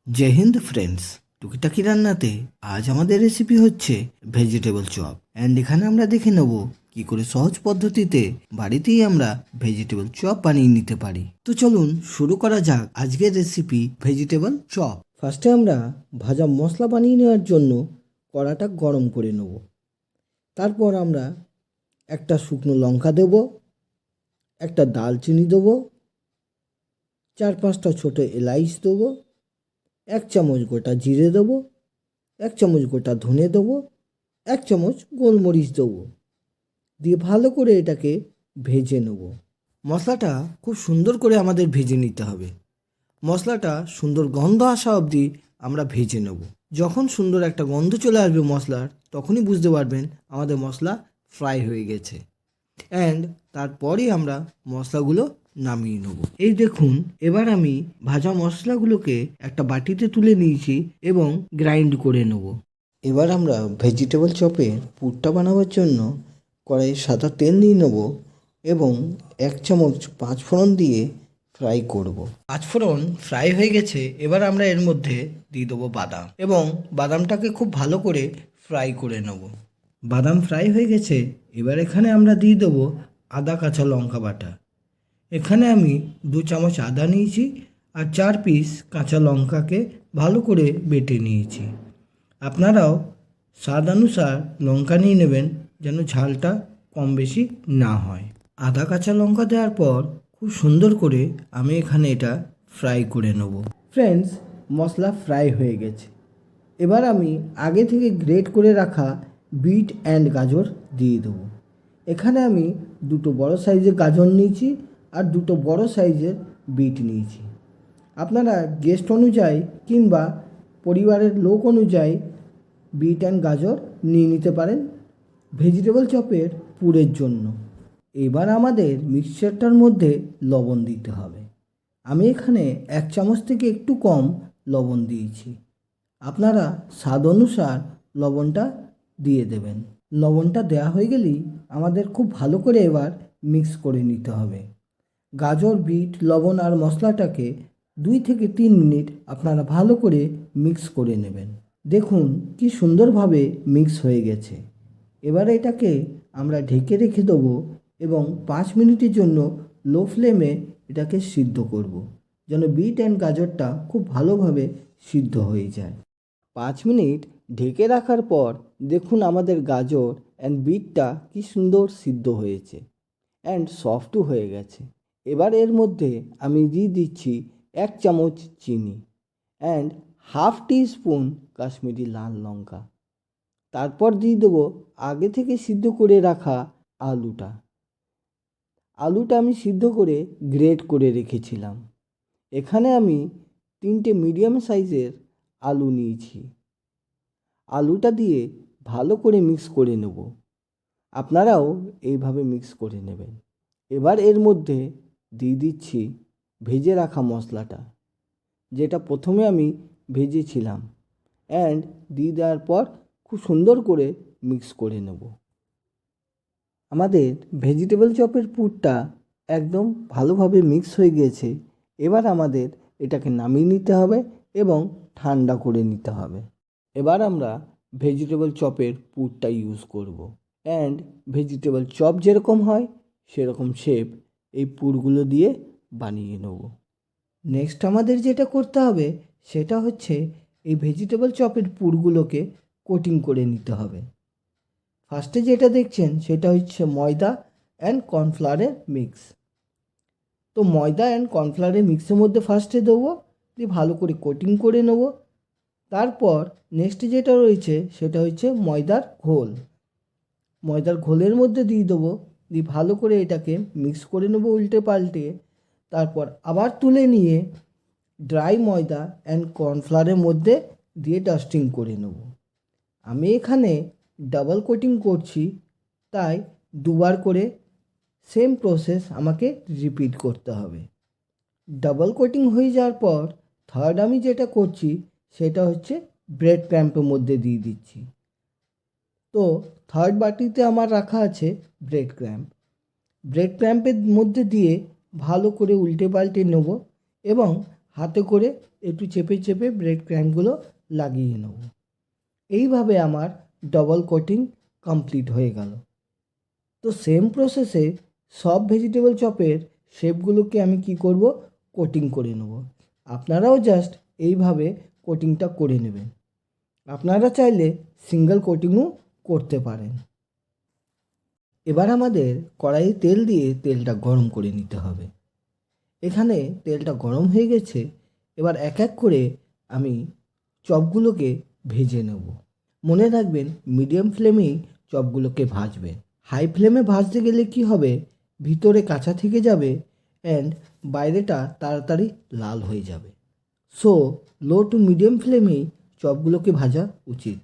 জয় Hind friends, টুকিটাকি রান্নাতে আজ আমাদের রেসিপি হচ্ছে ভেজিটেবল চপ। অ্যান্ড এখানে আমরা দেখে নেব কি করে সহজ পদ্ধতিতে বাড়িতেই আমরা ভেজিটেবল চপ বানিয়ে নিতে পারি। তো চলুন শুরু করা যাক আজকের রেসিপি ভেজিটেবল চপ। ফার্স্টে আমরা ভাজা মশলা বানিয়ে নেওয়ার জন্য কড়াটা গরম করে নেব। তারপর আমরা একটা শুকনো লঙ্কা দেব, একটা দালচিনি দেবো, 4-5টা ছোটো এলাচ দেবো, 1 চামচ গোটা জিরে দেবো, 1 চামচ গোটা ধনে দেবো, 1 চামচ গোলমরিচ দেবো, দিয়ে ভালো করে এটাকে ভেজে নেব। মশলাটা খুব সুন্দর করে আমাদের ভেজে নিতে হবে। মশলাটা সুন্দর গন্ধ আসা অবধি আমরা ভেজে নেব। যখন সুন্দর একটা গন্ধ চলে আসবে মশলার, তখনই বুঝতে পারবেন আমাদের মশলা ফ্রাই হয়ে গেছে। অ্যান্ড তারপরেই আমরা মশলাগুলো নামিয়ে নেব। এই দেখুন, এবার আমি ভাজা মশলাগুলোকে একটা বাটিতে তুলে নিয়েছি এবং গ্রাইন্ড করে নেব। এবার আমরা ভেজিটেবল চপের পুরটা বানাবার জন্য কড়াইয়ে সাদা তেল নিয়ে নেব এবং 1 চামচ 5 ফোড়ন দিয়ে ফ্রাই করব। 5 ফোড়ন ফ্রাই হয়ে গেছে, এবার আমরা এর মধ্যে দিয়ে দেবো বাদাম এবং বাদামটাকে খুব ভালো করে ফ্রাই করে নেব। বাদাম ফ্রাই হয়ে গেছে, এবার এখানে আমরা দিয়ে দেবো আদা কাঁচা লঙ্কা বাটা। এখানে আমি 2 চামচ আদা নিয়েছি আর 4 পিস কাঁচা লঙ্কাকে ভালো করে বেটে নিয়েছি। আপনারাও স্বাদ অনুসার লঙ্কা নিয়ে নেবেন, যেন ঝালটা কম বেশি না হয়। আদা কাঁচা লঙ্কা দেওয়ার পর খুব সুন্দর করে আমি এখানে এটা ফ্রাই করে নেব। ফ্রেন্ডস, মশলা ফ্রাই হয়ে গেছে। এবার আমি আগে থেকে গ্রেট করে রাখা বিট অ্যান্ড গাজর দিয়ে দেবো। এখানে আমি 2টো বড় সাইজের গাজর নিয়েছি আর 2টো বড় সাইজের বিট নিয়েছি। আপনারা গেস্ট অনুযায়ী কিংবা পরিবারের লোক অনুযায়ী বিট অ্যান্ড গাজর নিয়ে নিতে পারেন ভেজিটেবল চপের পুরের জন্য। এবার আমাদের মিক্সচারটার মধ্যে লবণ দিতে হবে। আমি এখানে 1 চামচ থেকে একটু কম লবণ দিয়েছি। আপনারা স্বাদ অনুসার লবণটা দিয়ে দেবেন। লবণটা দেওয়া হয়ে গেলেই আমাদের খুব ভালো করে এবার মিক্স করে নিতে হবে। গাজর, বিট, লবণ আর মশলাটাকে 2 থেকে 3 মিনিট আপনারা ভালো করে মিক্স করে নেবেন। দেখুন কি সুন্দরভাবে মিক্স হয়ে গেছে। এবারে এটাকে আমরা ঢেকে রেখে দেবো এবং 5 মিনিটের জন্য লো ফ্লেমে এটাকে সিদ্ধ করব, যেন বিট অ্যান্ড গাজরটা খুব ভালোভাবে সিদ্ধ হয়ে যায়। 5 মিনিট ঢেকে রাখার পর দেখুন আমাদের গাজর অ্যান্ড বিটটা কি সুন্দর সিদ্ধ হয়েছে অ্যান্ড সফটও হয়ে গেছে। এবার এর মধ্যে আমি দিয়ে দিচ্ছি 1 চামচ চিনি অ্যান্ড হাফ টিস্পুন কাশ্মীরি লাল লঙ্কা। তারপর দিয়ে দেবো আগে থেকে সিদ্ধ করে রাখা আলুটা। আলুটা আমি সিদ্ধ করে গ্রেট করে রেখেছিলাম। এখানে আমি 3টে মিডিয়াম সাইজের আলু নিয়েছি। আলুটা দিয়ে ভালো করে মিক্স করে নেব। আপনারাও এইভাবে মিক্স করে নেবেন। এবার এর মধ্যে দিয়ে দিচ্ছি ভেজে রাখা মশলাটা, যেটা প্রথমে আমি ভেজেছিলাম, অ্যান্ড দিয়ে দেওয়ার পর খুব সুন্দর করে মিক্স করে নেব। আমাদের ভেজিটেবল চপের পুরটা একদম ভালোভাবে মিক্স হয়ে গিয়েছে। এবার আমাদের এটাকে নামিয়ে নিতে হবে এবং ঠান্ডা করে নিতে হবে। এবার আমরা ভেজিটেবল চপের পুরটা ইউজ করব, অ্যান্ড ভেজিটেবল চপ যেরকম হয় সেরকম শেপ এই পুরগুলো দিয়ে বানিয়ে নেব। নেক্সট আমাদের যেটা করতে হবে সেটা হচ্ছে এই ভেজিটেবল চপের পুরগুলোকে কোটিং করে নিতে হবে। ফার্স্টে যেটা দেখছেন সেটা হচ্ছে ময়দা অ্যান্ড কর্নফ্লাওয়ারের মিক্স। তো ময়দা অ্যান্ড কর্নফ্লাওয়ারের মিক্সের মধ্যে ফার্স্টে দেবো, দিয়ে ভালো করে কোটিং করে নেব। তারপর নেক্সট যেটা রয়েছে সেটা হচ্ছে ময়দার ঘোল। ময়দার ঘোলের মধ্যে দিয়ে দেবো, দিয়ে ভালো করে এটাকে মিক্স করে নেবো উল্টে পাল্টে। তারপর আবার তুলে নিয়ে ড্রাই ময়দা অ্যান্ড কর্নফ্লাওয়ারের মধ্যে দিয়ে ডাস্টিং করে নেব। আমি এখানে ডাবল কোটিং করছি, তাই দুবার করে সেম প্রসেস আমাকে রিপিট করতে হবে। ডাবল কোটিং হয়ে যাওয়ার পর থার্ড আমি যেটা করছি সেটা হচ্ছে ব্রেড ক্র্যাম্পের মধ্যে দিয়ে দিচ্ছি। তো থার্ড বাটিতে আমার রাখা আছে ব্রেড ক্র্যাম্প। ব্রেড ক্র্যাম্পের মধ্যে দিয়ে ভালো করে উল্টে পাল্টে নেব এবং হাতে করে একটু চেপে চেপে ব্রেড ক্রাম্বগুলো লাগিয়ে নেব। এইভাবে আমার ডবল কোটিং কমপ্লিট হয়ে গেল। তো সেম প্রসেসে সব ভেজিটেবল চপের শেপগুলোকে আমি কি করব, কোটিং করে নেব। আপনারাও জাস্ট এইভাবে কোটিংটা করে নেবেন। আপনারা চাইলে সিঙ্গেল কোটিংও করতে পারেন। এবার আমাদের কড়াইয়ে তেল দিয়ে তেলটা গরম করে নিতে হবে। এখানে তেলটা গরম হয়ে গেছে। এবার এক এক করে আমি চপগুলোকে ভেজে নেব। মনে রাখবেন মিডিয়াম ফ্লেমেই চপগুলোকে ভাজবেন। হাই ফ্লেমে ভাজতে গেলে কি হবে, ভিতরে কাঁচা থেকে যাবে অ্যান্ড বাইরেটা তাড়াতাড়ি লাল হয়ে যাবে। সো লো টু মিডিয়াম ফ্লেমেই চপগুলোকে ভাজা উচিত।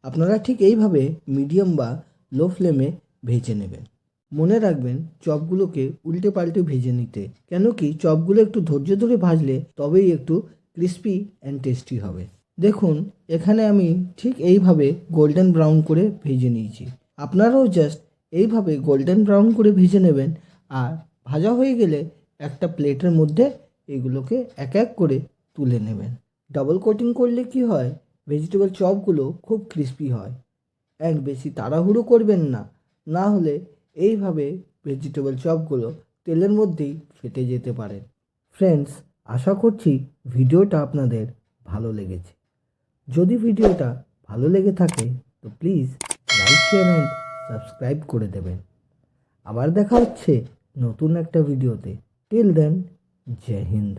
আপনারা ঠিক এইভাবে মিডিয়াম বা লো ফ্লেমে ভেজে নেবেন। মনে রাখবেন চপগুলোকে উল্টে পাল্টে ভেজে নিতে, কেন কি চপগুলো একটু ধৈর্য ধরে ভাজলে তবেই একটু ক্রিস্পি অ্যান্ড টেস্টি হবে। দেখুন এখানে আমি ঠিক এইভাবে গোল্ডেন ব্রাউন করে ভেজে নিয়েছি। আপনারাও জাস্ট এইভাবে গোল্ডেন ব্রাউন করে ভেজে নেবেন। আর ভাজা হয়ে গেলে একটা প্লেটের মধ্যে এগুলোকে এক এক করে তুলে নেবেন। ডাবল কোটিং করলে কি হয়, ভেজিটেবল চপগুলো খুব ক্রিস্পি হয়। অ্যান্ড বেশি তাড়াহুড়ো করবেন না, না হলে এইভাবে ভেজিটেবল চপগুলো তেলের মধ্যেই ফেটে যেতে পারে। ফ্রেন্ডস, আশা করছি ভিডিওটা আপনাদের ভালো লেগেছে। যদি ভিডিওটা ভালো লেগে থাকে তো please like share and subscribe করে দেবেন। আবার দেখা হচ্ছে নতুন একটা ভিডিওতে। টিল দেন, জয় হিন্দ।